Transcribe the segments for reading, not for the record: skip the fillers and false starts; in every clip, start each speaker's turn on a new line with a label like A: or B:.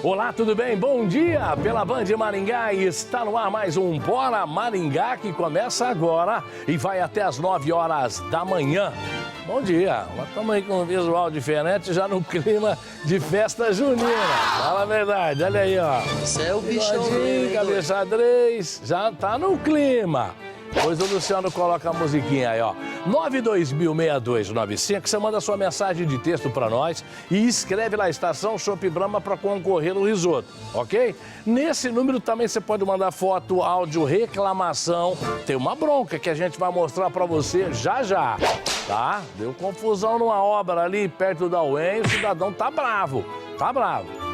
A: Olá, tudo bem? Bom dia! Pela Band Maringá está no ar mais um Bora Maringá que começa agora e vai até as 9 horas da manhã. Bom dia! Nós estamos aí com um visual diferente, já no clima de festa junina. Fala a verdade, olha aí, ó.
B: Isso é o bichão,
A: cabeça xadrez, já tá no clima. Pois o Luciano coloca a musiquinha aí, ó. 9206295, você manda sua mensagem de texto pra nós e escreve lá, Estação Chopp Brahma, pra concorrer no risoto, ok? Nesse número também você pode mandar foto, áudio, reclamação. Tem uma bronca que a gente vai mostrar pra você já já, tá? Deu confusão numa obra ali perto da UEM, o cidadão tá bravo, tá bravo.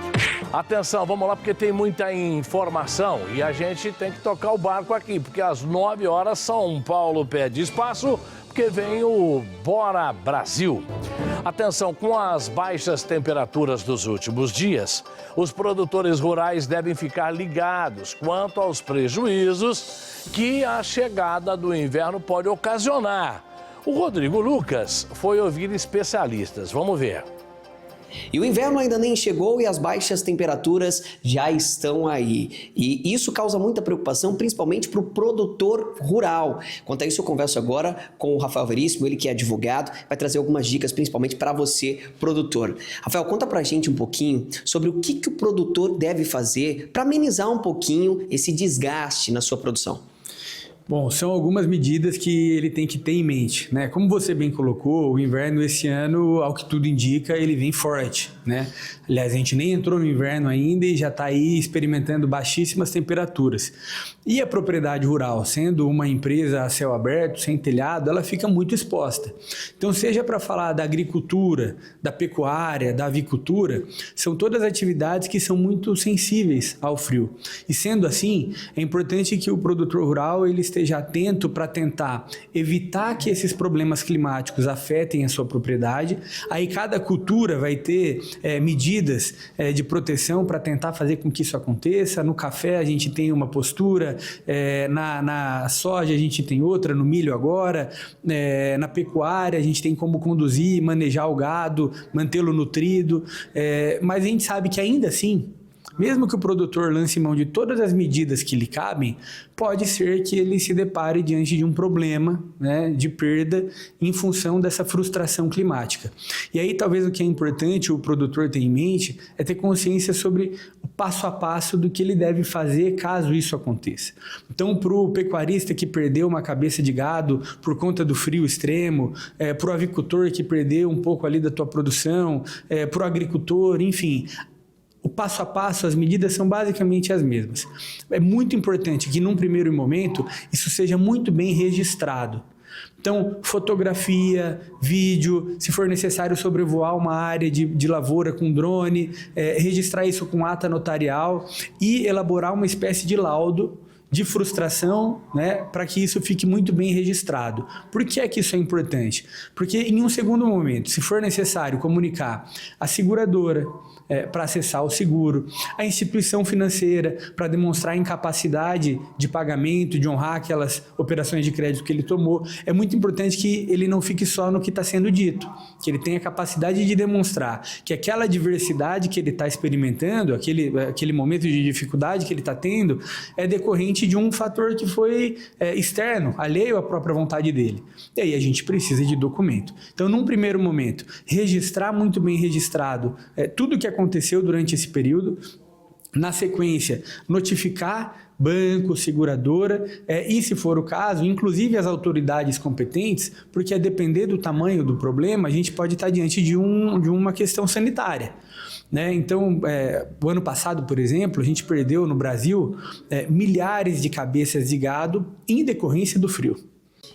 A: Atenção, vamos lá, porque tem muita informação e a gente tem que tocar o barco aqui, porque às 9 horas São Paulo pede espaço, porque vem o Bora Brasil. Atenção, com as baixas temperaturas dos últimos dias, os produtores rurais devem ficar ligados quanto aos prejuízos que a chegada do inverno pode ocasionar. O Rodrigo Lucas foi ouvir especialistas, vamos ver.
B: E o inverno ainda nem chegou e as baixas temperaturas já estão aí. E isso causa muita preocupação, principalmente para o produtor rural. Quanto a isso, eu converso agora com o Rafael Veríssimo, ele que é advogado, vai trazer algumas dicas, principalmente para você, produtor. Rafael, conta pra gente um pouquinho sobre o que o produtor deve fazer para amenizar um pouquinho esse desgaste na sua produção.
C: Bom, são algumas medidas que ele tem que ter em mente, né? Como você bem colocou, o inverno esse ano, ao que tudo indica, ele vem forte, né? Aliás, a gente nem entrou no inverno ainda e já está aí experimentando baixíssimas temperaturas. E a propriedade rural, sendo uma empresa a céu aberto, sem telhado, ela fica muito exposta. Então, seja para falar da agricultura, da pecuária, da avicultura, são todas atividades que são muito sensíveis ao frio. E sendo assim, é importante que o produtor rural ele esteja atento para tentar evitar que esses problemas climáticos afetem a sua propriedade. Aí cada cultura vai ter medidas de proteção para tentar fazer com que isso aconteça. No café a gente tem uma postura, na soja a gente tem outra, no milho agora, na pecuária a gente tem como conduzir, manejar o gado, mantê-lo nutrido, mas a gente sabe que ainda assim, mesmo que o produtor lance mão de todas as medidas que lhe cabem, pode ser que ele se depare diante de um problema, né, de perda em função dessa frustração climática. E aí talvez o que é importante o produtor ter em mente é ter consciência sobre o passo a passo do que ele deve fazer caso isso aconteça. Então, para o pecuarista que perdeu uma cabeça de gado por conta do frio extremo, para o avicultor que perdeu um pouco ali da tua produção, para o agricultor, enfim, o passo a passo, as medidas são basicamente as mesmas. É muito importante que, num primeiro momento, isso seja muito bem registrado. Então, fotografia, vídeo, se for necessário sobrevoar uma área de lavoura com drone, registrar isso com ata notarial e elaborar uma espécie de laudo de frustração, né, para que isso fique muito bem registrado. Por que é que isso é importante? Porque em um segundo momento, se for necessário comunicar a seguradora para acessar o seguro, a instituição financeira para demonstrar a incapacidade de pagamento, de honrar aquelas operações de crédito que ele tomou, é muito importante que ele não fique só no que está sendo dito, que ele tenha a capacidade de demonstrar que aquela adversidade que ele está experimentando, aquele momento de dificuldade que ele está tendo, é decorrente de um fator que foi externo, alheio à própria vontade dele. E aí a gente precisa de documento. Então, num primeiro momento, registrar muito bem registrado tudo o que aconteceu durante esse período. Na sequência, notificar banco, seguradora e, se for o caso, inclusive as autoridades competentes, porque a depender do tamanho do problema, a gente pode estar diante de uma questão sanitária. Né? Então, o ano passado, por exemplo, a gente perdeu no Brasil milhares de cabeças de gado em decorrência do frio.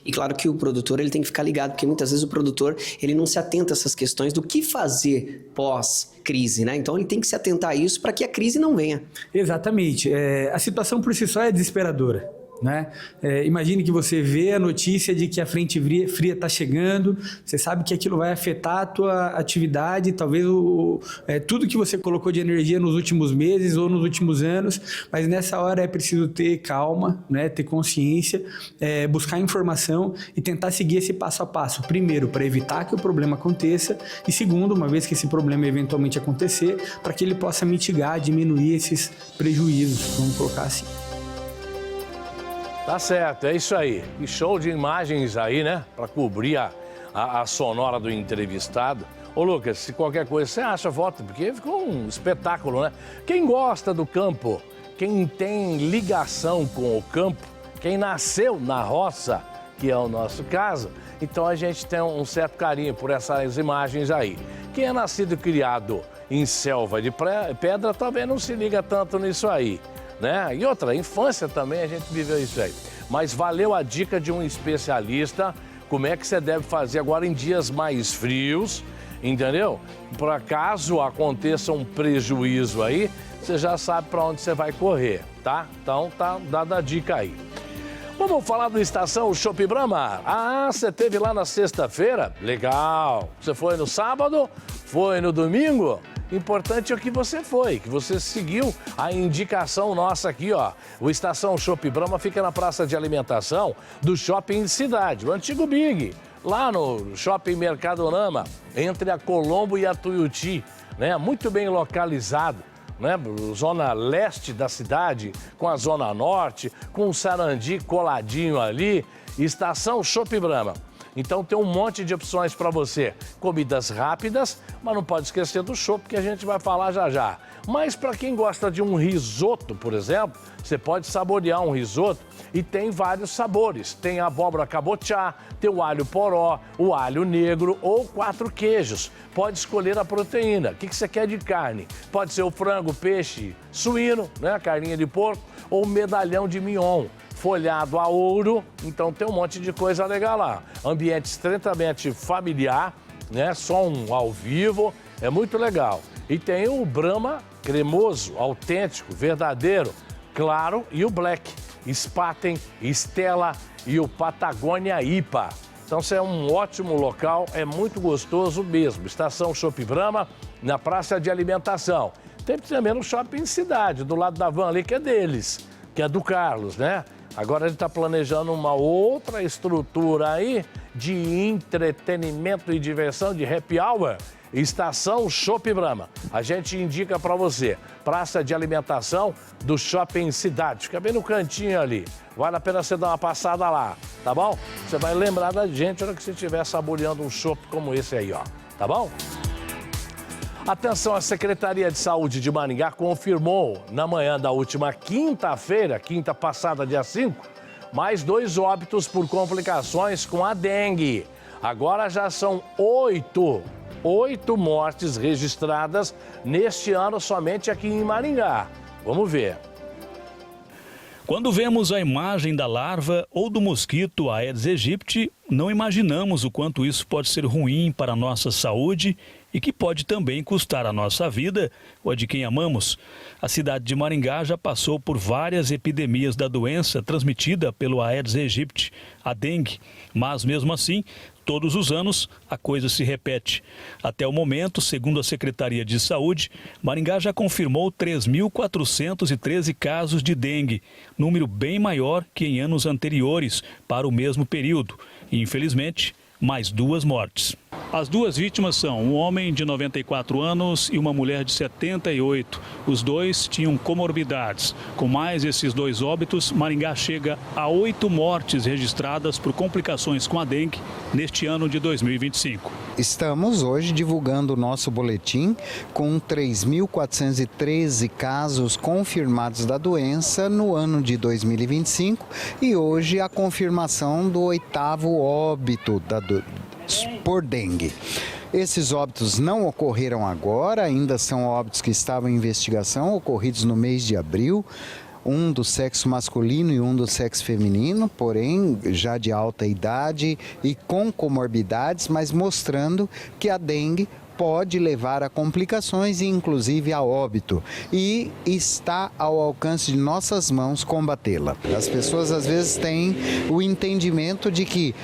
B: E claro que o produtor ele tem que ficar ligado, porque muitas vezes o produtor ele não se atenta a essas questões do que fazer pós-crise, né? Então ele tem que se atentar a isso para que a crise não venha.
C: Exatamente. A situação por si só é desesperadora. né? Imagine que você vê a notícia de que a frente fria está chegando, você sabe que aquilo vai afetar a tua atividade, talvez tudo que você colocou de energia nos últimos meses ou nos últimos anos, mas nessa hora é preciso ter calma, né? Ter consciência, buscar informação e tentar seguir esse passo a passo. Primeiro, para evitar que o problema aconteça, e segundo, uma vez que esse problema eventualmente acontecer, para que ele possa mitigar, diminuir esses prejuízos, vamos colocar assim.
A: Tá certo, é isso aí. E show de imagens aí, né? Para cobrir a sonora do entrevistado. Ô Lucas, se qualquer coisa você acha, volta, porque ficou um espetáculo, né? Quem gosta do campo, quem tem ligação com o campo, quem nasceu na roça, que é o nosso caso, então a gente tem um certo carinho por essas imagens aí. Quem é nascido e criado em selva de pedra também não se liga tanto nisso aí, né? E outra, infância também a gente viveu isso aí. Mas valeu a dica de um especialista, como é que você deve fazer agora em dias mais frios, entendeu? Por caso aconteça um prejuízo aí, você já sabe para onde você vai correr, tá? Então tá dada a dica aí. Vamos falar do Estação Chopp Brahma? Ah, você esteve lá na sexta-feira? Legal. Você foi no sábado? Foi no domingo? Importante é que você foi, que você seguiu a indicação nossa aqui, ó. O Estação Chopp Brahma fica na praça de alimentação do Shopping Cidade, o antigo Big, lá no Shopping Mercadorama, entre a Colombo e a Tuiuti, né? Muito bem localizado, né? Zona leste da cidade, com a zona norte, com o Sarandi coladinho ali. Estação Chopp Brahma. Então tem um monte de opções para você. Comidas rápidas, mas não pode esquecer do chopp, que a gente vai falar já já. Mas para quem gosta de um risoto, por exemplo, você pode saborear um risoto e tem vários sabores. Tem a abóbora cabotiá, tem o alho poró, o alho negro ou 4 queijos. Pode escolher a proteína. O que você quer de carne? Pode ser o frango, peixe, suíno, né? A carninha de porco ou medalhão de mignon. Folhado a ouro, então tem um monte de coisa legal lá. Ambiente estreitamente familiar, né? Som ao vivo, é muito legal. E tem o Brahma cremoso, autêntico, verdadeiro, claro, e o Black, Spaten, Stella e o Patagônia IPA. Então, isso é um ótimo local, é muito gostoso mesmo. Estação Chopp Brahma, na praça de alimentação. Tem também no Shopping Cidade, do lado da van ali, que é deles, que é do Carlos, né? Agora ele está planejando uma outra estrutura aí de entretenimento e diversão, de happy hour. Estação Chopp Brahma. A gente indica para você. Praça de alimentação do Shopping Cidade. Fica bem no cantinho ali. Vale a pena você dar uma passada lá, tá bom? Você vai lembrar da gente na hora que você estiver saboreando um chopp como esse aí, ó. Tá bom? Atenção, a Secretaria de Saúde de Maringá confirmou na manhã da última quinta-feira, quinta passada, dia 5, mais 2 óbitos por complicações com a dengue. Agora já são 8 mortes registradas neste ano somente aqui em Maringá. Vamos ver.
D: Quando vemos a imagem da larva ou do mosquito Aedes aegypti, não imaginamos o quanto isso pode ser ruim para a nossa saúde e que pode também custar a nossa vida ou a de quem amamos. A cidade de Maringá já passou por várias epidemias da doença transmitida pelo Aedes aegypti, a dengue, mas mesmo assim, todos os anos a coisa se repete. Até o momento, segundo a Secretaria de Saúde, Maringá já confirmou 3.413 casos de dengue, número bem maior que em anos anteriores para o mesmo período. E, infelizmente, mais 2 mortes. As 2 vítimas são um homem de 94 anos e uma mulher de 78. Os 2 tinham comorbidades. Com mais esses 2 óbitos, Maringá chega a 8 mortes registradas por complicações com a dengue neste ano de 2025.
E: Estamos hoje divulgando o nosso boletim com 3.413 casos confirmados da doença no ano de 2025 e hoje a confirmação do 8º óbito por dengue. Esses óbitos não ocorreram agora, ainda são óbitos que estavam em investigação, ocorridos no mês de abril, um do sexo masculino e um do sexo feminino, porém já de alta idade e com comorbidades, mas mostrando que a dengue pode levar a complicações e inclusive a óbito. E está ao alcance de nossas mãos combatê-la. As pessoas às vezes têm o entendimento de que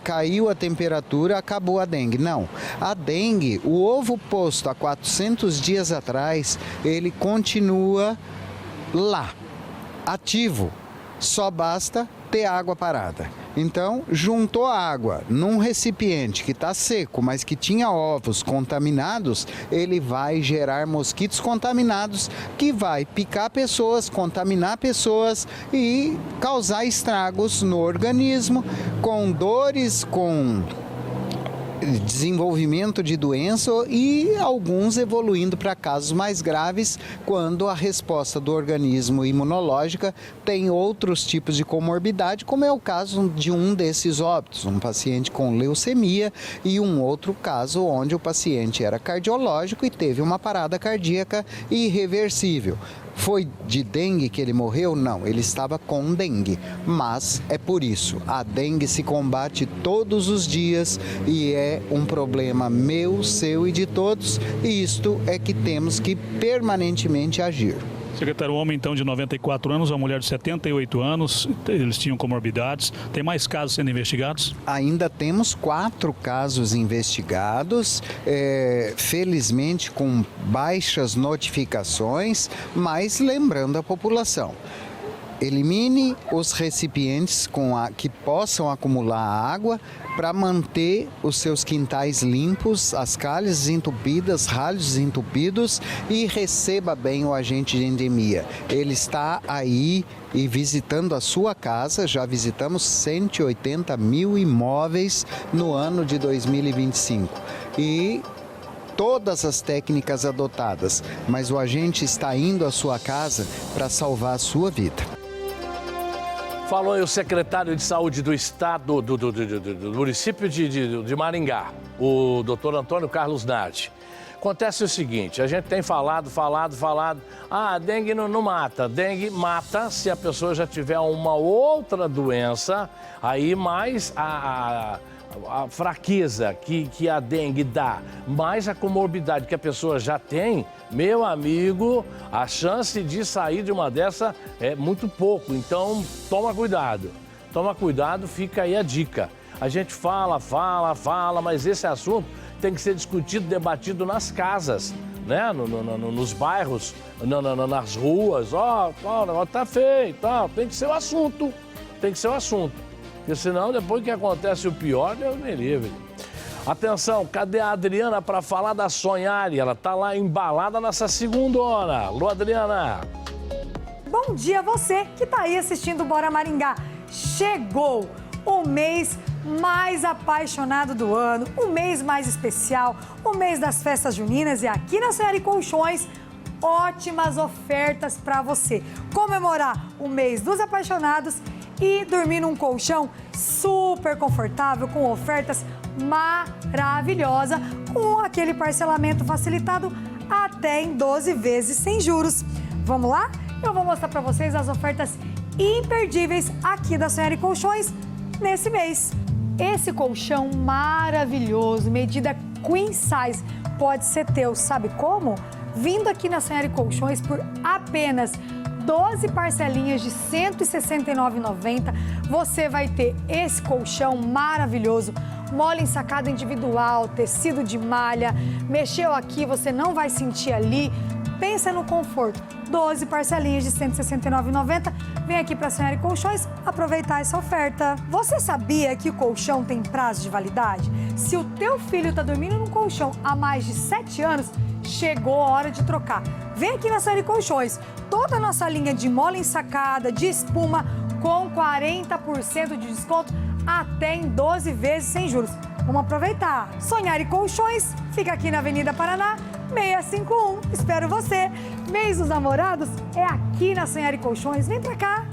E: caiu a temperatura, acabou a dengue. Não, a dengue, o ovo posto há 400 dias atrás, ele continua lá, ativo, só basta ter água parada. Então, juntou a água num recipiente que está seco, mas que tinha ovos contaminados, ele vai gerar mosquitos contaminados que vai picar pessoas, contaminar pessoas e causar estragos no organismo, com dores, com desenvolvimento de doença e alguns evoluindo para casos mais graves quando a resposta do organismo imunológica tem outros tipos de comorbidade, como é o caso de um desses óbitos, um paciente com leucemia e um outro caso onde o paciente era cardiológico e teve uma parada cardíaca irreversível. Foi de dengue que ele morreu? Não, ele estava com dengue, mas é por isso, a dengue se combate todos os dias e é um problema meu, seu e de todos, e isto é que temos que permanentemente agir.
D: Secretário, um homem então de 94 anos, uma mulher de 78 anos, eles tinham comorbidades. Tem mais casos sendo investigados?
E: Ainda temos 4 casos investigados, felizmente com baixas notificações, mas lembrando a população. Elimine os recipientes que possam acumular água para manter os seus quintais limpos, as calhas desentupidas, ralhos desentupidos e receba bem o agente de endemia. Ele está aí e visitando a sua casa, já visitamos 180 mil imóveis no ano de 2025. E todas as técnicas adotadas, mas o agente está indo à sua casa para salvar a sua vida.
A: Falou aí o secretário de Saúde do Estado, do município de Maringá, o doutor Antônio Carlos Nardi. Acontece o seguinte, a gente tem falado, a dengue não mata. Dengue mata se a pessoa já tiver uma outra doença, aí mais a fraqueza que a dengue dá, mais a comorbidade que a pessoa já tem, meu amigo, a chance de sair de uma dessa é muito pouco. Então, toma cuidado, fica aí a dica. A gente fala, mas esse assunto tem que ser discutido, debatido nas casas, né? Nos bairros, nas ruas. O negócio tá feio, tem que ser o assunto, Porque senão, depois que acontece o pior, Deus me livre. Atenção, cadê a Adriana para falar da Sonhari? Ela tá lá embalada nessa segundona. Alô, Adriana.
F: Bom dia a você que tá aí assistindo Bora Maringá. Chegou o mês mais apaixonado do ano, o mês mais especial, o mês das festas juninas e aqui na Sonhari Colchões, ótimas ofertas para você comemorar o mês dos apaixonados e dormir num colchão super confortável, com ofertas maravilhosas, com aquele parcelamento facilitado até em 12 vezes sem juros. Vamos lá? Eu vou mostrar para vocês as ofertas imperdíveis aqui da Sonhari Colchões nesse mês. Esse colchão maravilhoso, medida Queen Size, pode ser teu, sabe como? Vindo aqui na Sonhari Colchões por apenas 12 parcelinhas de R$ 169,90, você vai ter esse colchão maravilhoso, mola ensacada individual, tecido de malha, mexeu aqui, você não vai sentir ali, pensa no conforto. 12 parcelinhas de R$ 169,90, vem aqui para a Sonhari Colchões aproveitar essa oferta. Você sabia que o colchão tem prazo de validade? Se o teu filho está dormindo num colchão há mais de 7 anos, chegou a hora de trocar. Vem aqui na Sonhari Colchões, toda a nossa linha de mola ensacada, de espuma, com 40% de desconto, até em 12 vezes sem juros. Vamos aproveitar. Sonhari Colchões, fica aqui na Avenida Paraná, 651. Espero você. Mês dos Namorados é aqui na Sonhari Colchões. Vem pra cá.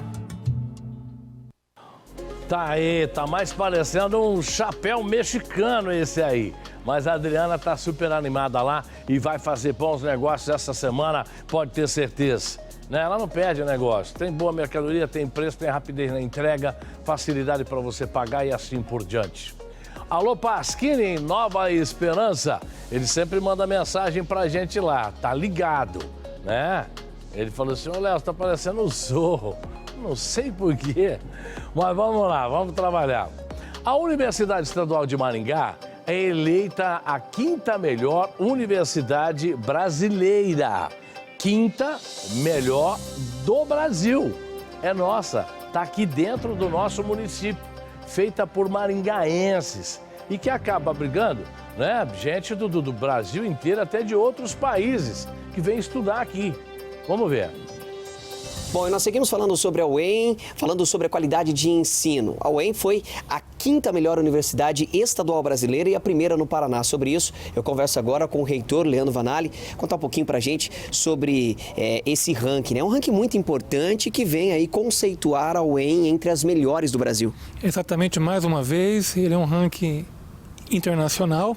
A: Tá aí, tá mais parecendo um chapéu mexicano esse aí. Mas a Adriana tá super animada lá e vai fazer bons negócios essa semana, pode ter certeza. Né? Ela não perde negócio. Tem boa mercadoria, tem preço, tem rapidez na entrega, facilidade para você pagar e assim por diante. Alô, Pasquini, em Nova Esperança. Ele sempre manda mensagem pra gente lá, tá ligado, né? Ele falou assim, ô Léo, você tá parecendo o Zorro. Não sei por quê, mas vamos lá, vamos trabalhar. A Universidade Estadual de Maringá é eleita a 5ª melhor universidade brasileira. 5ª melhor do Brasil. É nossa, tá aqui dentro do nosso município, feita por maringaenses e que acaba abrigando, né, gente do Brasil inteiro, até de outros países que vem estudar aqui. Vamos ver.
B: Bom, e nós seguimos falando sobre a UEM, falando sobre a qualidade de ensino. A UEM foi a 5ª melhor universidade estadual brasileira e a 1ª no Paraná. Sobre isso, eu converso agora com o reitor Leandro Vanali, contar um pouquinho pra gente sobre esse ranking, né? Um ranking muito importante que vem aí conceituar a UEM entre as melhores do Brasil.
G: Exatamente, mais uma vez, ele é um ranking internacional.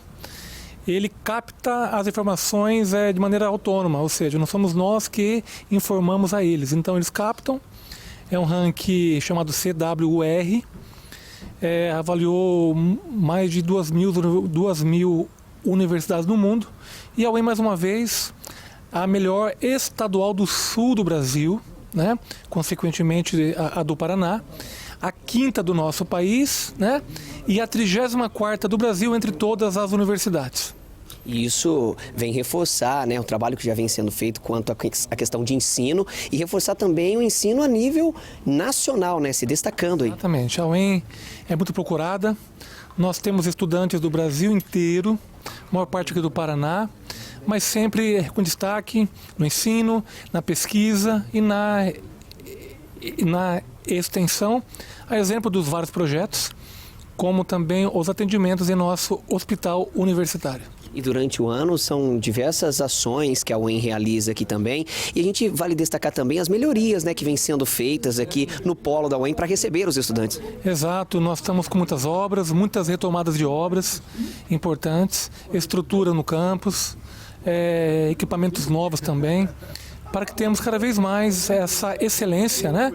G: Ele capta as informações de maneira autônoma, ou seja, não somos nós que informamos a eles. Então, eles captam, é um ranking chamado CWR, avaliou mais de 2.000 universidades no mundo, e a UEM, mais uma vez, a melhor estadual do sul do Brasil, né? Consequentemente a do Paraná, a 5ª do nosso país, né? E a 34ª do Brasil entre todas as universidades.
B: E isso vem reforçar, né, o trabalho que já vem sendo feito quanto à questão de ensino e reforçar também o ensino a nível nacional, né, se destacando aí.
G: Exatamente, a UEM é muito procurada, nós temos estudantes do Brasil inteiro, a maior parte aqui do Paraná, mas sempre com destaque no ensino, na pesquisa e na extensão, a exemplo dos vários projetos, como também os atendimentos em nosso hospital universitário.
B: E durante o ano são diversas ações que a UEM realiza aqui também. E a gente vale destacar também as melhorias, né, que vêm sendo feitas aqui no polo da UEM para receber os estudantes.
G: Exato, nós estamos com muitas obras, muitas retomadas de obras importantes, estrutura no campus, equipamentos novos também, para que tenhamos cada vez mais essa excelência, né,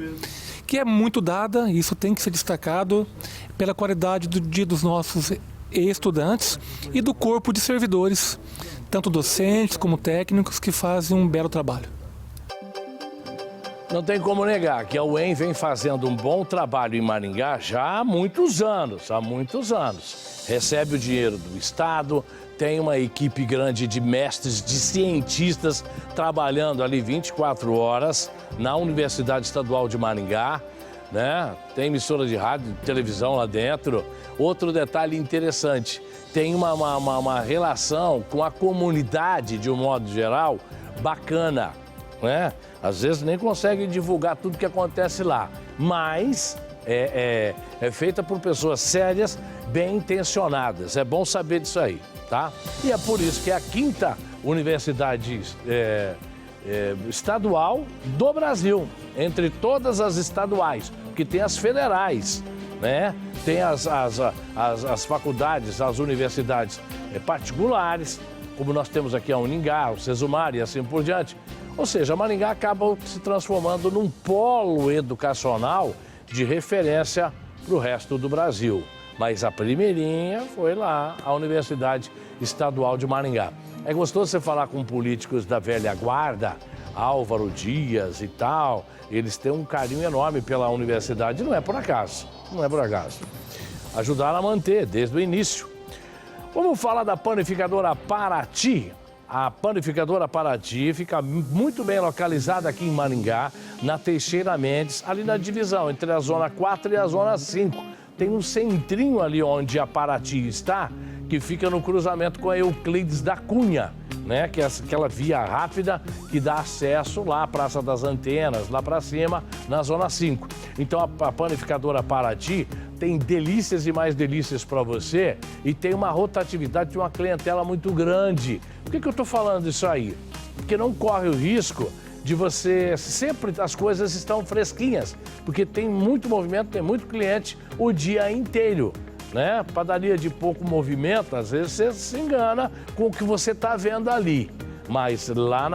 G: que é muito dada, e isso tem que ser destacado pela qualidade dos nossos estudantes e do corpo de servidores, tanto docentes como técnicos, que fazem um belo trabalho.
A: Não tem como negar que a UEM vem fazendo um bom trabalho em Maringá já há muitos anos, Recebe o dinheiro do Estado, tem uma equipe grande de mestres, de cientistas trabalhando ali 24 horas na Universidade Estadual de Maringá, né? Tem emissora de rádio e televisão lá dentro. Outro detalhe interessante, tem uma relação com a comunidade, de um modo geral, bacana, né? Às vezes nem consegue divulgar tudo que acontece lá, mas é feita por pessoas sérias, bem intencionadas. É bom saber disso aí, tá? E é por isso que é a 5ª universidade estadual do Brasil, entre todas as estaduais, porque tem as federais, né? Tem as faculdades, as universidades particulares, como nós temos aqui a Uningá, o Sesumar e assim por diante. Ou seja, Maringá acaba se transformando num polo educacional de referência para o resto do Brasil. Mas a primeirinha foi lá, a Universidade Estadual de Maringá. É gostoso você falar com políticos da velha guarda, Álvaro Dias e tal. Eles têm um carinho enorme pela universidade, não é por acaso, Ajudaram a manter desde o início. Vamos falar da panificadora Paraty. A panificadora Paraty fica muito bem localizada aqui em Maringá, na Teixeira Mendes, ali na divisão entre a Zona 4 e a Zona 5. Tem um centrinho ali onde a Paraty está, que fica no cruzamento com a Euclides da Cunha, né? Que é aquela via rápida que dá acesso lá à Praça das Antenas, lá para cima, na Zona 5. Então a panificadora Paraty tem delícias e mais delícias para você e tem uma rotatividade, tem uma clientela muito grande. Por que eu estou falando isso aí? Porque não corre o risco de você... Sempre as coisas estão fresquinhas, porque tem muito movimento, tem muito cliente o dia inteiro, né? Padaria de pouco movimento, às vezes você se engana com o que você está vendo ali. Mas lá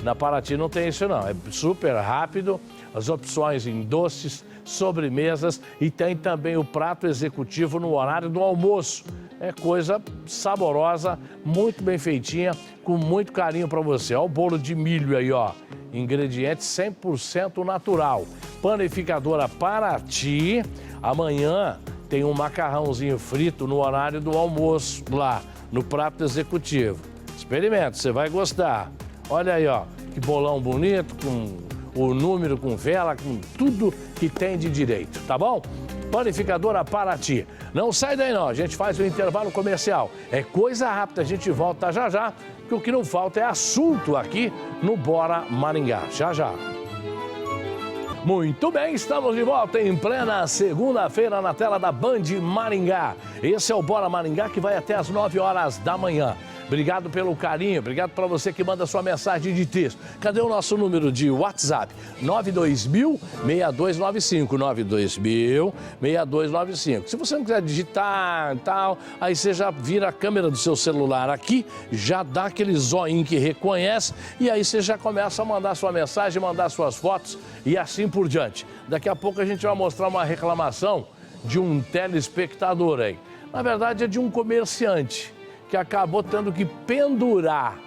A: na Paraty não tem isso não, é super rápido, as opções em doces sobremesas e tem também o prato executivo no horário do almoço. É coisa saborosa, muito bem feitinha, com muito carinho para você. Olha o bolo de milho aí, ó. Ingrediente 100% natural. Panificadora Paraty. Amanhã tem um macarrãozinho frito no horário do almoço, lá no prato executivo. Experimente, você vai gostar. Olha aí, ó, que bolão bonito, com o número, com vela, com tudo que tem de direito, tá bom? Panificadora Paraty. Não sai daí não, a gente faz o intervalo comercial. É coisa rápida, a gente volta já já, porque o que não falta é assunto aqui no Bora Maringá. Já já. Muito bem, estamos de volta em plena segunda-feira na tela da Band Maringá. Esse é o Bora Maringá que vai até as 9 horas da manhã. Obrigado pelo carinho, obrigado para você que manda sua mensagem de texto. Cadê o nosso número de WhatsApp? 92000-6295, 92000-6295. Se você não quiser digitar e tal, aí você já vira a câmera do seu celular aqui, já dá aquele zoinho que reconhece e aí você já começa a mandar sua mensagem, mandar suas fotos e assim por diante. Daqui a pouco a gente vai mostrar uma reclamação de um telespectador aí. Na verdade é de um comerciante que acabou tendo que pendurar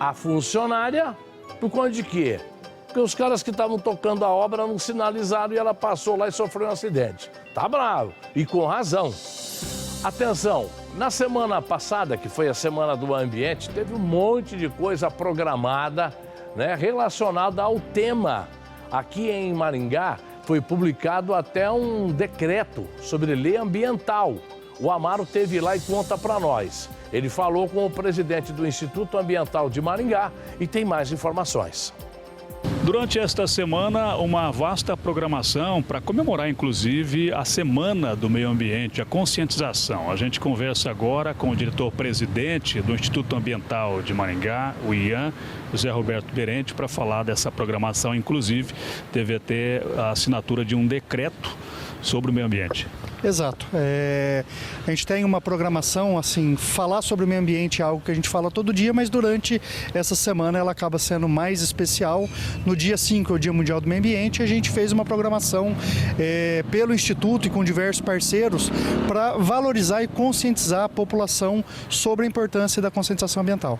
A: a funcionária por conta de quê? Porque os caras que estavam tocando a obra não sinalizaram e ela passou lá e sofreu um acidente. Tá bravo, e com razão. Atenção, na semana passada, que foi a Semana do Ambiente, teve um monte de coisa programada, né, relacionada ao tema. Aqui em Maringá foi publicado até um decreto sobre lei ambiental. O Amaro teve lá e conta para nós. Ele falou com o presidente do Instituto Ambiental de Maringá e tem mais informações.
D: Durante esta semana, uma vasta programação para comemorar, inclusive, a Semana do Meio Ambiente, a conscientização. A gente conversa agora com o diretor-presidente do Instituto Ambiental de Maringá, o IAM, José Roberto Berente, para falar dessa programação. Inclusive, teve até a assinatura de um decreto sobre o meio ambiente.
H: Exato. A gente tem uma programação, assim, falar sobre o meio ambiente é algo que a gente fala todo dia, mas durante essa semana ela acaba sendo mais especial. No dia 5, é o Dia Mundial do Meio Ambiente, a gente fez uma programação pelo Instituto e com diversos parceiros para valorizar e conscientizar a população sobre a importância da conscientização ambiental.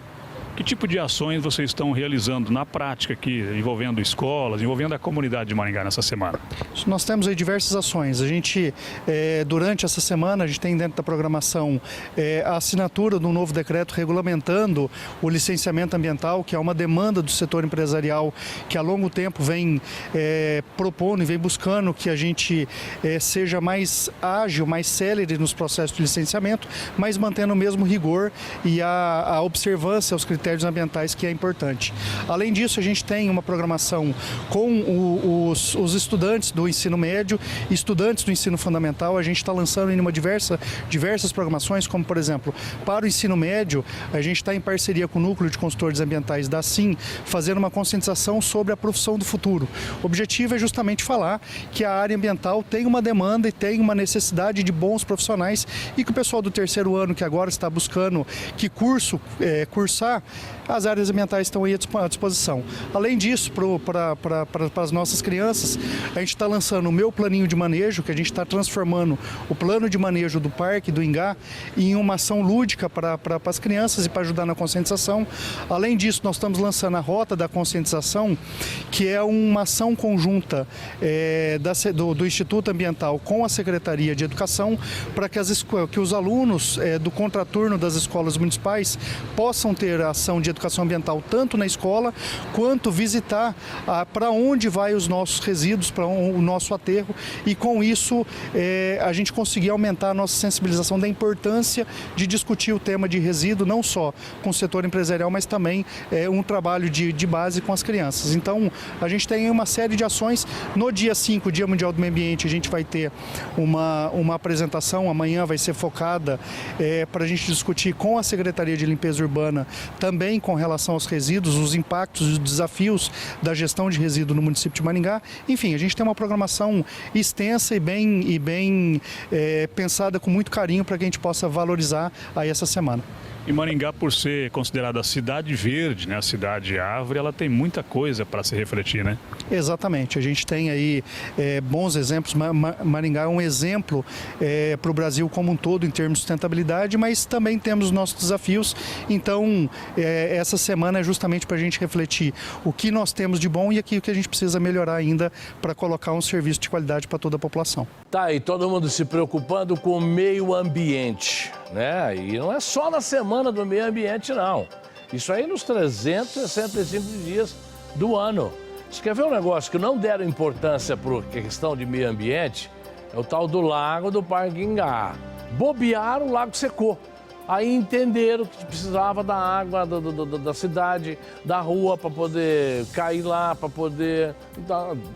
D: Que tipo de ações vocês estão realizando na prática aqui, envolvendo escolas, envolvendo a comunidade de Maringá nessa semana?
H: Nós temos aí diversas ações. A gente, durante essa semana, a gente tem dentro da programação a assinatura de um novo decreto regulamentando o licenciamento ambiental, que é uma demanda do setor empresarial que há longo tempo vem propondo e vem buscando que a gente seja mais ágil, mais célere nos processos de licenciamento, mas mantendo o mesmo rigor e a observância aos critérios ambientais, que é importante. Além disso, a gente tem uma programação com os estudantes do ensino médio, estudantes do ensino fundamental. A gente está lançando em diversas programações, como por exemplo, para o ensino médio, a gente está em parceria com o Núcleo de Consultores Ambientais da SIM, fazendo uma conscientização sobre a profissão do futuro. O objetivo é justamente falar que a área ambiental tem uma demanda e tem uma necessidade de bons profissionais e que o pessoal do terceiro ano que agora está buscando que cursar, as áreas ambientais estão aí à disposição. Além disso, para as nossas crianças, a gente está lançando o Meu Planinho de Manejo, que a gente está transformando o plano de manejo do Parque do Ingá em uma ação lúdica para as crianças e para ajudar na conscientização. Além disso, nós estamos lançando a Rota da Conscientização, que é uma ação conjunta do Instituto Ambiental com a Secretaria de Educação, para que os alunos do contraturno das escolas municipais possam ter a ação de educação ambiental tanto na escola quanto visitar para onde vai os nossos resíduos, para o nosso aterro, e com isso a gente conseguir aumentar a nossa sensibilização da importância de discutir o tema de resíduo, não só com o setor empresarial, mas também um trabalho de base com as crianças. Então, a gente tem uma série de ações. No dia 5, Dia Mundial do Meio Ambiente, a gente vai ter uma apresentação, amanhã vai ser focada para a gente discutir com a Secretaria de Limpeza Urbana, também com relação aos resíduos, os impactos e os desafios da gestão de resíduo no município de Maringá. Enfim, a gente tem uma programação extensa e bem pensada com muito carinho para que a gente possa valorizar aí essa semana.
D: E Maringá, por ser considerada a cidade verde, né, a cidade árvore, ela tem muita coisa para se refletir, né?
H: Exatamente, a gente tem aí bons exemplos. Maringá é um exemplo para o Brasil como um todo em termos de sustentabilidade, mas também temos nossos desafios. Então, essa semana é justamente para a gente refletir o que nós temos de bom e aqui o que a gente precisa melhorar ainda para colocar um serviço de qualidade para toda a população.
A: Tá aí, todo mundo se preocupando com o meio ambiente, né? E não é só na semana do meio ambiente, não. Isso aí nos 365 dias do ano. Você quer ver um negócio que não deram importância para a questão de meio ambiente? É o tal do lago do Parquingá. Bobearam, o lago secou. Aí entenderam que precisava da água da cidade, da rua, para poder cair lá, para poder...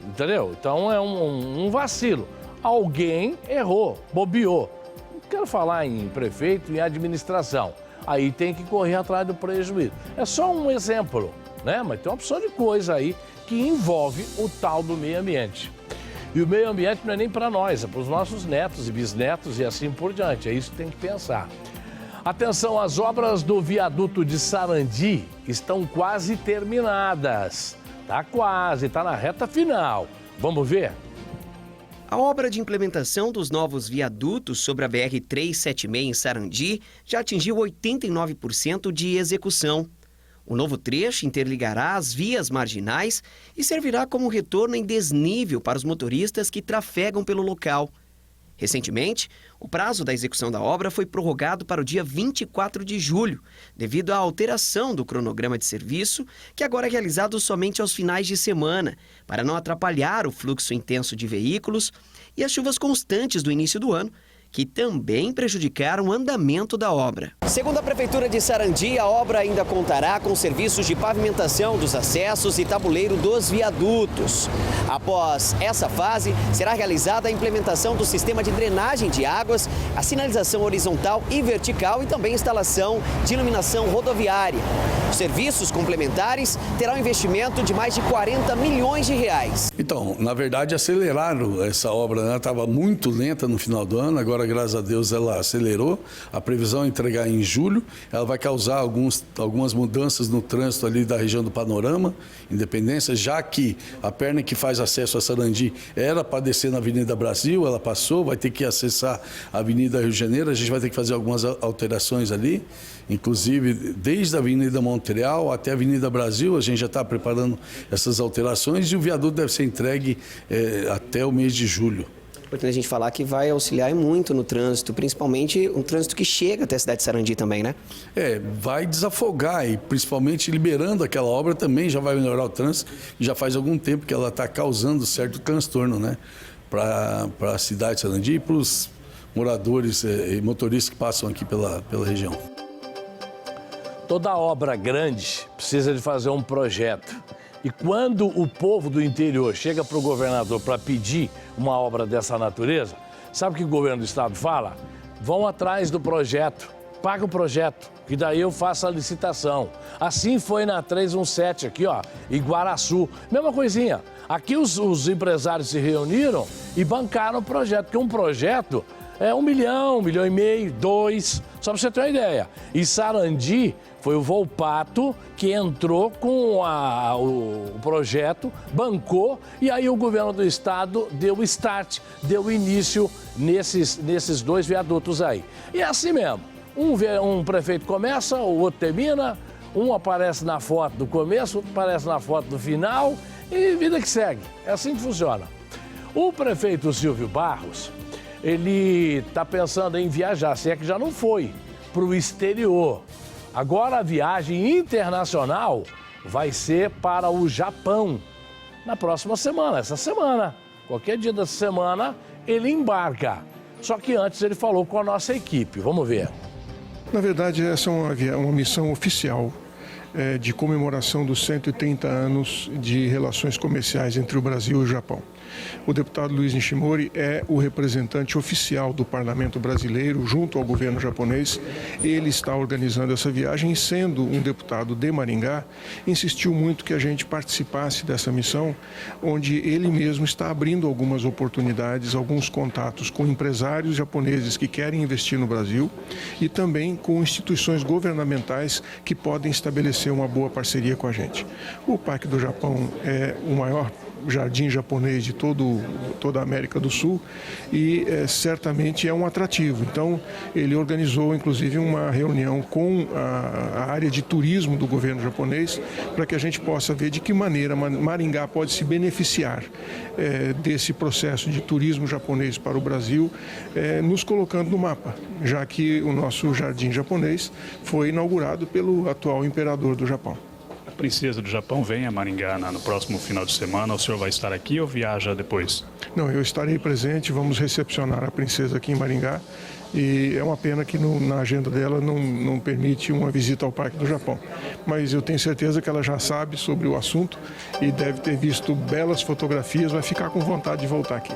A: Entendeu? Então é um vacilo. Alguém errou, bobeou. Não quero falar em prefeito, em administração. Aí tem que correr atrás do prejuízo. É só um exemplo, né? Mas tem uma opção de coisa aí que envolve o tal do meio ambiente. E o meio ambiente não é nem para nós, é para os nossos netos e bisnetos e assim por diante. É isso que tem que pensar. Atenção, as obras do viaduto de Sarandi estão quase terminadas. Tá quase, tá na reta final. Vamos ver?
B: A obra de implementação dos novos viadutos sobre a BR-376 em Sarandi já atingiu 89% de execução. O novo trecho interligará as vias marginais e servirá como retorno em desnível para os motoristas que trafegam pelo local. Recentemente, o prazo da execução da obra foi prorrogado para o dia 24 de julho, devido à alteração do cronograma de serviço, que agora é realizado somente aos finais de semana, para não atrapalhar o fluxo intenso de veículos e as chuvas constantes do início do ano, que também prejudicaram o andamento da obra. Segundo a Prefeitura de Sarandi, a obra ainda contará com serviços de pavimentação dos acessos e tabuleiro dos viadutos. Após essa fase, será realizada a implementação do sistema de drenagem de águas, a sinalização horizontal e vertical e também instalação de iluminação rodoviária. Os serviços complementares terão investimento de mais de 40 milhões de reais.
I: Então, na verdade, aceleraram essa obra, né? Estava muito lenta no final do ano, agora, graças a Deus, ela acelerou. A previsão é entregar em julho. Ela vai causar algumas mudanças no trânsito ali da região do Panorama, Independência, já que a perna que faz acesso a Sarandi era para descer na Avenida Brasil, ela passou, vai ter que acessar a Avenida Rio de Janeiro, a gente vai ter que fazer algumas alterações ali, inclusive desde a Avenida Montreal até a Avenida Brasil, a gente já está preparando essas alterações e o viaduto deve ser entregue até o mês de julho.
B: Importante a gente falar que vai auxiliar muito no trânsito, principalmente um trânsito que chega até a cidade de Sarandi também, né?
I: Vai desafogar e principalmente liberando aquela obra também já vai melhorar o trânsito. Já faz algum tempo que ela está causando certo transtorno, né? Para a cidade de Sarandi e para os moradores e motoristas que passam aqui pela região.
A: Toda obra grande precisa de fazer um projeto. E quando o povo do interior chega para o governador para pedir uma obra dessa natureza, sabe o que o governo do estado fala? Vão atrás do projeto, paga o projeto, que daí eu faço a licitação. Assim foi na 317 aqui, ó, Iguaraçu. Mesma coisinha. Aqui os empresários se reuniram e bancaram o projeto, porque um projeto é 1 milhão, 1,5 milhão, 2, só para você ter uma ideia. E Sarandi foi o Volpato que entrou com o projeto, bancou, e aí o governo do estado deu start, deu início nesses 2 viadutos aí. E é assim mesmo, um prefeito começa, o outro termina, um aparece na foto do começo, outro aparece na foto do final, e vida que segue. É assim que funciona. O prefeito Silvio Barros, ele está pensando em viajar, se é que já não foi, para o exterior. Agora a viagem internacional vai ser para o Japão na próxima semana, essa semana. Qualquer dia dessa semana ele embarca. Só que antes ele falou com a nossa equipe. Vamos ver.
J: Na verdade, essa é uma missão oficial. de comemoração dos 130 anos de relações comerciais entre o Brasil e o Japão. O deputado Luiz Nishimori é o representante oficial do parlamento brasileiro junto ao governo japonês. Ele está organizando essa viagem e, sendo um deputado de Maringá, insistiu muito que a gente participasse dessa missão, onde ele mesmo está abrindo algumas oportunidades, alguns contatos com empresários japoneses que querem investir no Brasil e também com instituições governamentais que podem estabelecer uma boa parceria com a gente. O Parque do Japão é o maior jardim japonês de toda a América do Sul e certamente é um atrativo. Então, ele organizou inclusive uma reunião com a área de turismo do governo japonês para que a gente possa ver de que maneira Maringá pode se beneficiar desse processo de turismo japonês para o Brasil, nos colocando no mapa, já que o nosso jardim japonês foi inaugurado pelo atual imperador do Japão.
D: A princesa do Japão vem a Maringá no próximo final de semana. O senhor vai estar aqui ou viaja depois?
J: Não, eu estarei presente, vamos recepcionar a princesa aqui em Maringá e é uma pena que na agenda dela não permite uma visita ao Parque do Japão. Mas eu tenho certeza que ela já sabe sobre o assunto e deve ter visto belas fotografias, vai ficar com vontade de voltar aqui.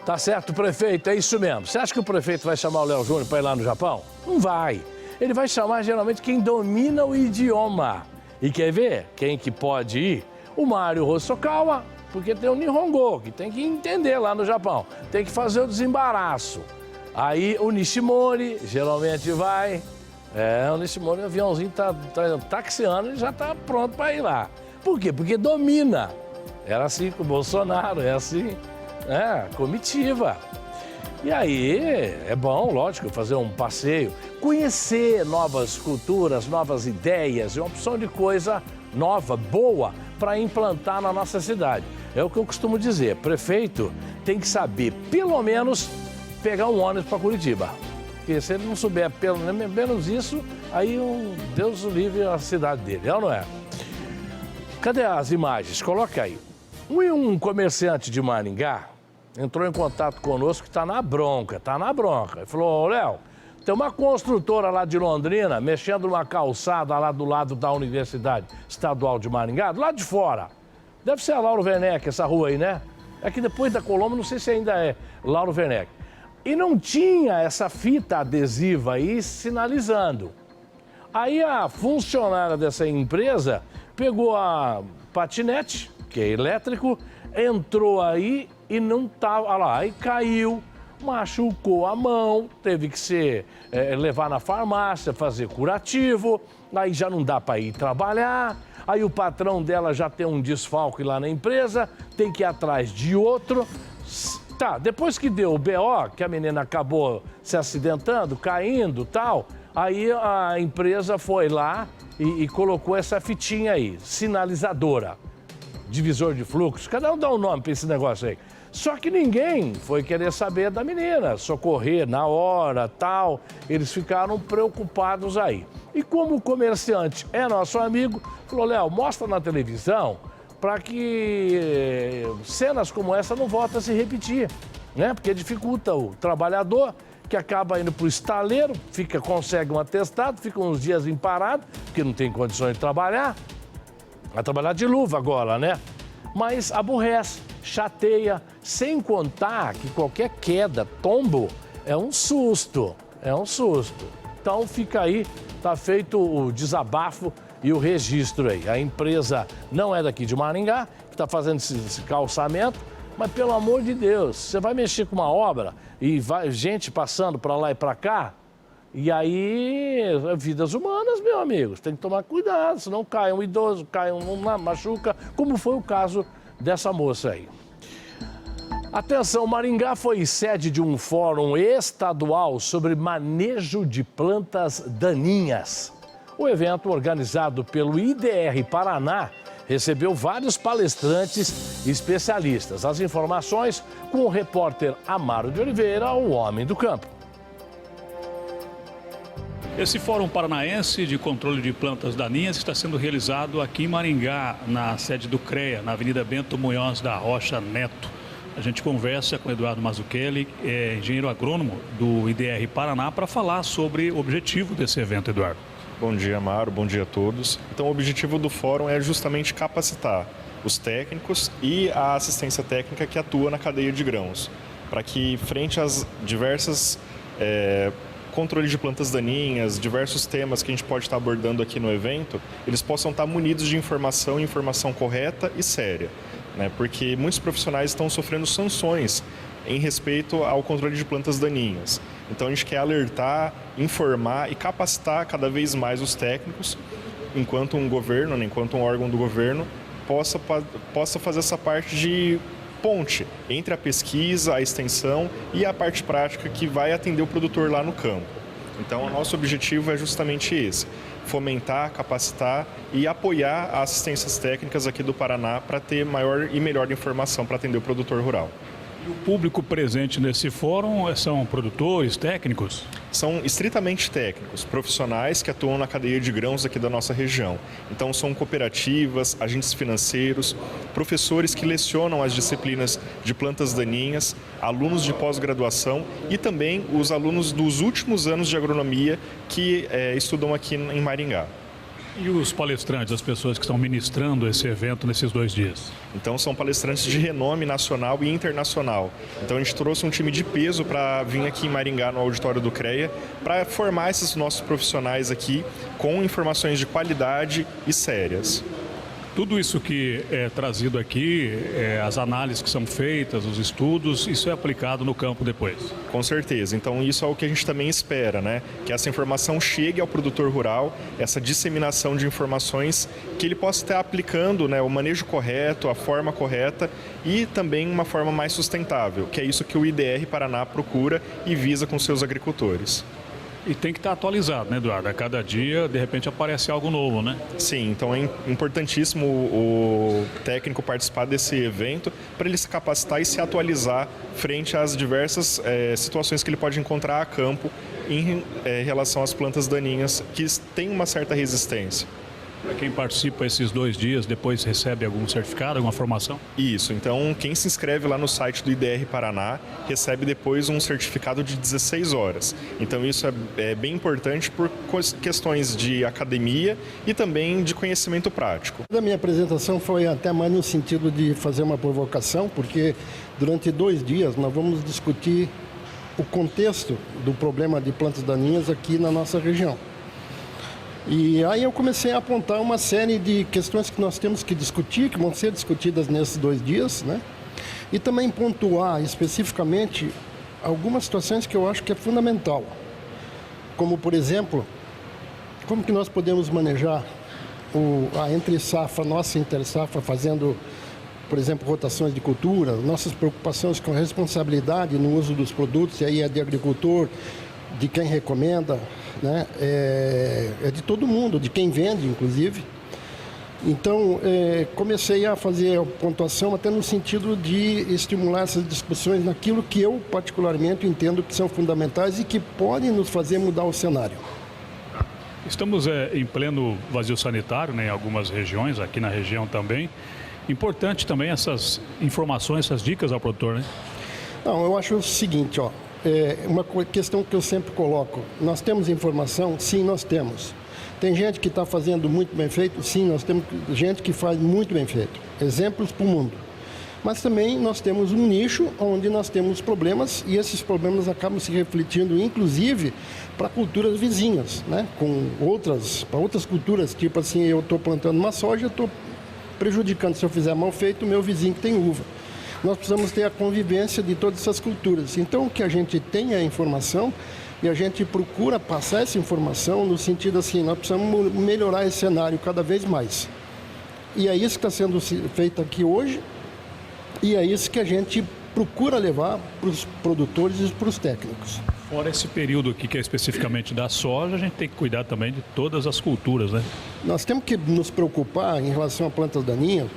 A: Tá certo, prefeito, é isso mesmo. Você acha que o prefeito vai chamar o Léo Júnior para ir lá no Japão? Não vai. Ele vai chamar geralmente quem domina o idioma. E quer ver quem que pode ir? O Mário Hosokawa, porque tem o Nihongo, que tem que entender lá no Japão. Tem que fazer o desembaraço. Aí o Nishimori geralmente vai. O Nishimori, o aviãozinho tá taxiando e já tá pronto para ir lá. Por quê? Porque domina. Era assim com o Bolsonaro, é assim, comitiva. E aí, é bom, lógico, fazer um passeio, conhecer novas culturas, novas ideias, é uma opção de coisa nova, boa, para implantar na nossa cidade. É o que eu costumo dizer, prefeito tem que saber, pelo menos, pegar um ônibus para Curitiba. Porque se ele não souber pelo menos isso, aí Deus o livre a cidade dele, é ou não é? Cadê as imagens? Coloca aí. Um comerciante de Maringá entrou em contato conosco que está na bronca. Ele falou, ô Léo, tem uma construtora lá de Londrina mexendo numa calçada lá do lado da Universidade Estadual de Maringá, do lado de fora. Deve ser a Lauro Werneck, essa rua aí, né? É que depois da Colombo, não sei se ainda é Lauro Werneck. E não tinha essa fita adesiva aí sinalizando. Aí a funcionária dessa empresa pegou a patinete, que é elétrico, entrou aí e não estava lá, aí caiu, machucou a mão, teve que levar na farmácia, fazer curativo, aí já não dá para ir trabalhar, aí o patrão dela já tem um desfalque lá na empresa, tem que ir atrás de outro. Tá, depois que deu o BO, que a menina acabou se acidentando, caindo e tal, aí a empresa foi lá e colocou essa fitinha aí, sinalizadora, divisor de fluxo, cada um dá um nome para esse negócio aí. Só que ninguém foi querer saber da menina, socorrer na hora, tal. Eles ficaram preocupados aí. E como o comerciante é nosso amigo, falou, Léo, mostra na televisão para que cenas como essa não voltem a se repetir, né? Porque dificulta o trabalhador, que acaba indo para o estaleiro, consegue um atestado, fica uns dias parado, porque não tem condições de trabalhar. Vai trabalhar de luva agora, né? Mas aborrece, chateia, sem contar que qualquer queda, tombo, é um susto, Então fica aí, tá feito o desabafo e o registro aí. A empresa não é daqui de Maringá, que está fazendo esse calçamento, mas pelo amor de Deus, você vai mexer com uma obra e vai gente passando para lá e para cá, e aí, vidas humanas, meu amigo, tem que tomar cuidado, senão cai um idoso, machuca, como foi o caso dessa moça aí. Atenção, Maringá foi sede de um fórum estadual sobre manejo de plantas daninhas. O evento, organizado pelo IDR Paraná, recebeu vários palestrantes e especialistas. As informações com o repórter Amaro de Oliveira, o homem do campo.
D: Esse Fórum Paranaense de Controle de Plantas Daninhas está sendo realizado aqui em Maringá, na sede do CREA, na Avenida Bento Munhoz da Rocha Neto. A gente conversa com Eduardo Mazzucchelli, engenheiro agrônomo do IDR Paraná, para falar sobre o objetivo desse evento, Eduardo.
K: Bom dia, Amaro. Bom dia a todos. Então, o objetivo do fórum é justamente capacitar os técnicos e a assistência técnica que atua na cadeia de grãos, para que, frente às diversas controle de plantas daninhas, diversos temas que a gente pode estar abordando aqui no evento, eles possam estar munidos de informação correta e séria, né? Porque muitos profissionais estão sofrendo sanções em respeito ao controle de plantas daninhas. Então a gente quer alertar, informar e capacitar cada vez mais os técnicos, enquanto um governo, enquanto um órgão do governo, possa fazer essa parte de ponte entre a pesquisa, a extensão e a parte prática que vai atender o produtor lá no campo. Então, o nosso objetivo é justamente esse: fomentar, capacitar e apoiar as assistências técnicas aqui do Paraná para ter maior e melhor informação para atender o produtor rural.
D: E o público presente nesse fórum são produtores, técnicos?
K: São estritamente técnicos, profissionais que atuam na cadeia de grãos aqui da nossa região. Então são cooperativas, agentes financeiros, professores que lecionam as disciplinas de plantas daninhas, alunos de pós-graduação e também os alunos dos últimos anos de agronomia que estudam aqui em Maringá.
D: E os palestrantes, as pessoas que estão ministrando esse evento nesses 2 dias?
K: Então são palestrantes de renome nacional e internacional. Então a gente trouxe um time de peso para vir aqui em Maringá, no auditório do CREA, para formar esses nossos profissionais aqui com informações de qualidade e sérias.
D: Tudo isso que é trazido aqui, as análises que são feitas, os estudos, isso é aplicado no campo depois?
K: Com certeza. Então isso é o que a gente também espera, né? Que essa informação chegue ao produtor rural, essa disseminação de informações, que ele possa estar aplicando, né, o manejo correto, a forma correta e também uma forma mais sustentável, que é isso que o IDR Paraná procura e visa com seus agricultores.
D: E tem que estar atualizado, né, Eduardo? A cada dia, de repente, aparece algo novo, né?
K: Sim, então é importantíssimo o técnico participar desse evento para ele se capacitar e se atualizar frente às diversas situações que ele pode encontrar a campo em relação às plantas daninhas que têm uma certa resistência.
D: Para quem participa esses 2 dias, depois recebe algum certificado, alguma formação?
K: Isso, então quem se inscreve lá no site do IDR Paraná recebe depois um certificado de 16 horas. Então isso é bem importante por questões de academia e também de conhecimento prático.
L: A minha apresentação foi até mais no sentido de fazer uma provocação, porque durante 2 dias nós vamos discutir o contexto do problema de plantas daninhas aqui na nossa região. E aí eu comecei a apontar uma série de questões que nós temos que discutir, que vão ser discutidas nesses 2 dias, né? E também pontuar especificamente algumas situações que eu acho que é fundamental. Como, por exemplo, como que nós podemos manejar a entre-safra, nossa inter-safra, fazendo, por exemplo, rotações de cultura, nossas preocupações com a responsabilidade no uso dos produtos, e aí é de agricultor, de quem recomenda, né? É de todo mundo, de quem vende, inclusive. Então, comecei a fazer a pontuação até no sentido de estimular essas discussões naquilo que eu, particularmente, entendo que são fundamentais e que podem nos fazer mudar o cenário.
D: Estamos em pleno vazio sanitário, né, em algumas regiões, aqui na região também. Importante também essas informações, essas dicas ao produtor, né?
L: Não, eu acho o seguinte, ó. Uma questão que eu sempre coloco: nós temos informação? Sim, nós temos. Tem gente que está fazendo muito bem feito? Sim, nós temos gente que faz muito bem feito. Exemplos para o mundo. Mas também nós temos um nicho onde nós temos problemas, e esses problemas acabam se refletindo, inclusive, para culturas vizinhas, né? Para outras culturas, tipo assim, eu estou plantando uma soja, estou prejudicando, se eu fizer mal feito, o meu vizinho que tem uva. Nós precisamos ter a convivência de todas essas culturas. Então, o que a gente tem é a informação e a gente procura passar essa informação no sentido assim, nós precisamos melhorar esse cenário cada vez mais. E é isso que está sendo feito aqui hoje e é isso que a gente procura levar para os produtores e para os técnicos.
D: Fora esse período aqui que é especificamente da soja, a gente tem que cuidar também de todas as culturas, né?
L: Nós temos que nos preocupar em relação a plantas daninhas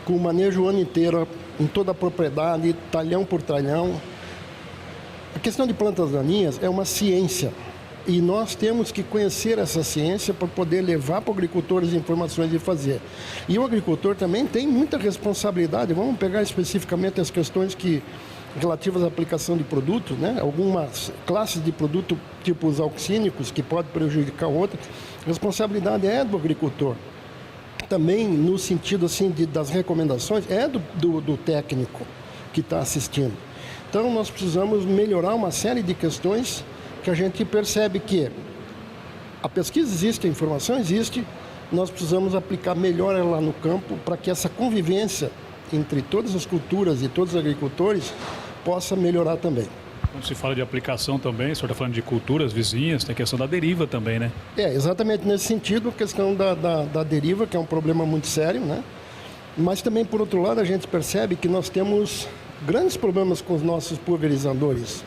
L: com o manejo o ano inteiro, em toda a propriedade, talhão por talhão. A questão de plantas daninhas é uma ciência e nós temos que conhecer essa ciência para poder levar para o agricultor as informações de fazer. E o agricultor também tem muita responsabilidade. Vamos pegar especificamente as questões que relativas à aplicação de produtos, né? Algumas classes de produto, tipo os auxínicos, que podem prejudicar outras. A responsabilidade é do agricultor. Também no sentido assim das recomendações, é do técnico que está assistindo. Então nós precisamos melhorar uma série de questões que a gente percebe que a pesquisa existe, a informação existe, nós precisamos aplicar melhor ela no campo para que essa convivência entre todas as culturas e todos os agricultores possa melhorar também.
M: Quando se fala de aplicação também, o senhor está falando de culturas vizinhas, tem a questão da deriva também, né?
L: Exatamente nesse sentido, a questão da deriva, que é um problema muito sério, né? Mas também, por outro lado, a gente percebe que nós temos grandes problemas com os nossos pulverizadores,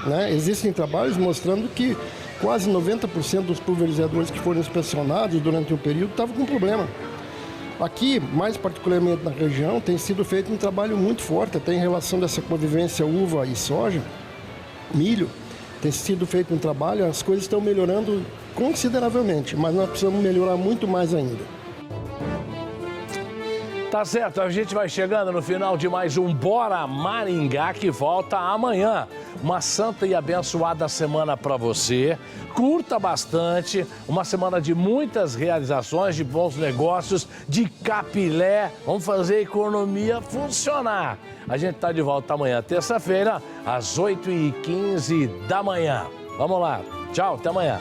L: né? Existem trabalhos mostrando que quase 90% dos pulverizadores que foram inspecionados durante o período estavam com problema. Aqui, mais particularmente na região, tem sido feito um trabalho muito forte, até em relação dessa convivência uva e soja, milho, tem sido feito um trabalho, as coisas estão melhorando consideravelmente, mas nós precisamos melhorar muito mais ainda.
A: Tá certo, a gente vai chegando no final de mais um Bora Maringá, que volta amanhã. Uma santa e abençoada semana para você. Curta bastante, uma semana de muitas realizações, de bons negócios, de capilé. Vamos fazer a economia funcionar. A gente tá de volta amanhã, terça-feira, às 8h15 da manhã. Vamos lá, tchau, até amanhã.